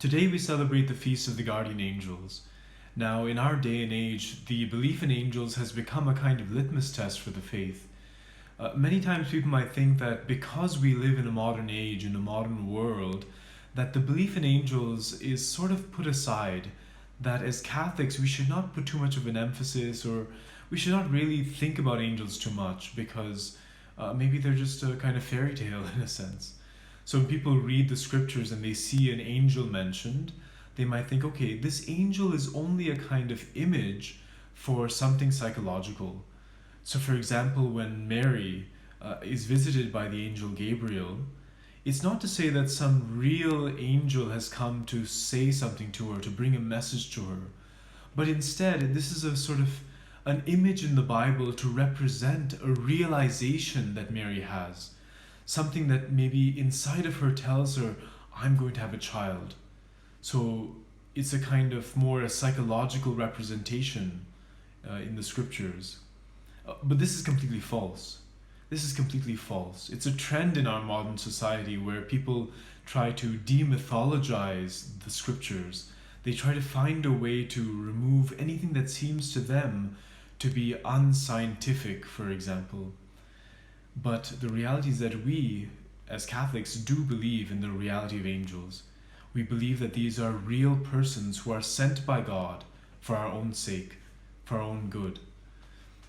Today we celebrate the Feast of the Guardian Angels. Now, in our day and age, the belief in angels has become a kind of litmus test for the faith. Many times people might think that because we live in a modern age, in a modern world, that the belief in angels is sort of put aside, that as Catholics we should not put too much of an emphasis, or we should not really think about angels too much because maybe they're just a kind of fairy tale in a sense. So when people read the scriptures and they see an angel mentioned, they might think, okay, this angel is only a kind of image for something psychological. So for example, when Mary is visited by the angel Gabriel, it's not to say that some real angel has come to say something to her, to bring a message to her, but instead this is a sort of an image in the Bible to represent a realization that Mary has. Something that maybe inside of her tells her, I'm going to have a child. So it's a kind of more a psychological representation in the scriptures. But this is completely false. This is completely false. It's a trend in our modern society where people try to demythologize the scriptures. They try to find a way to remove anything that seems to them to be unscientific, for example. But the reality is that we, as Catholics, do believe in the reality of angels. We believe that these are real persons who are sent by God for our own sake, for our own good.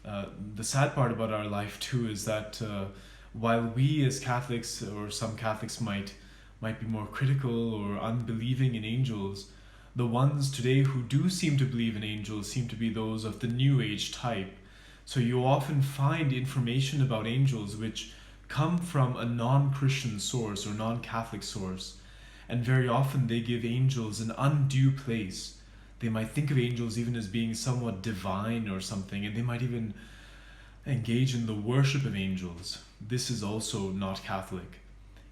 The sad part about our life too is that while we as Catholics, or some Catholics might be more critical or unbelieving in angels, the ones today who do seem to believe in angels seem to be those of the New Age type. So you often find information about angels which come from a non-Christian source or non-Catholic source, and very often they give angels an undue place. They might think of angels even as being somewhat divine or something, and they might even engage in the worship of angels. This is also not Catholic.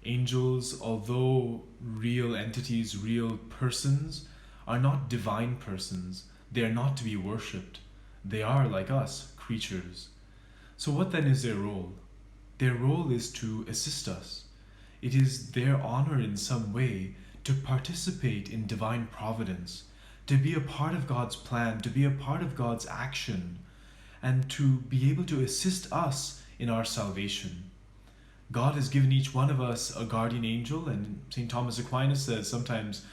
Angels, although real entities, real persons, are not divine persons. They are not to be worshipped. They are, like us, creatures. So what then is their role? Their role is to assist us. It is their honor in some way to participate in divine providence, to be a part of God's plan, to be a part of God's action, and to be able to assist us in our salvation. God has given each one of us a guardian angel, and St. Thomas Aquinas says sometimes,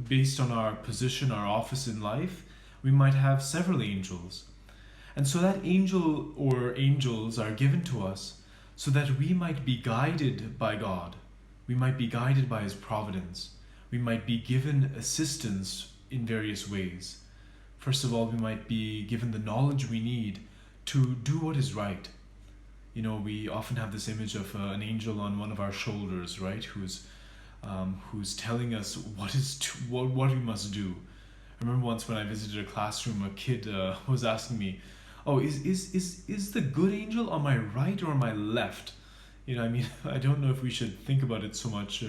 based on our position, our office in life, we might have several angels. And so that angel or angels are given to us so that we might be guided by God. We might be guided by His providence. We might be given assistance in various ways. First of all, we might be given the knowledge we need to do what is right. You know, we often have this image of an angel on one of our shoulders, right? Who's telling us what we must do. I remember once when I visited a classroom, a kid was asking me, "Oh, is the good angel on my right or on my left?" You know, I mean, I don't know if we should think about it so much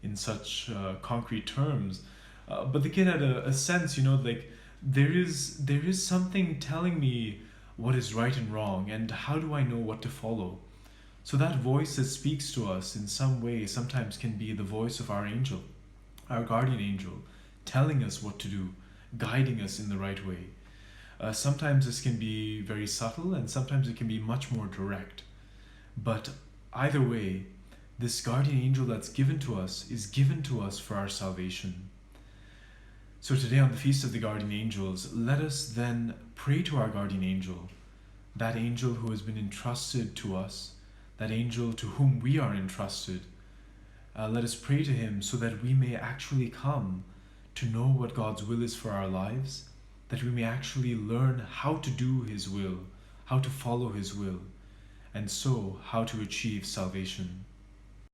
in such concrete terms, but the kid had a sense, you know, like there is something telling me what is right and wrong, and how do I know what to follow? So that voice that speaks to us in some way sometimes can be the voice of our angel, our guardian angel, telling us what to do, guiding us in the right way. Sometimes this can be very subtle, and sometimes it can be much more direct. But either way, this guardian angel that's given to us is given to us for our salvation. So today on the Feast of the Guardian Angels, let us then pray to our guardian angel, that angel who has been entrusted to us, that angel to whom we are entrusted. Let us pray to him so that we may actually come to know what God's will is for our lives, that we may actually learn how to do His will, how to follow His will, and so how to achieve salvation.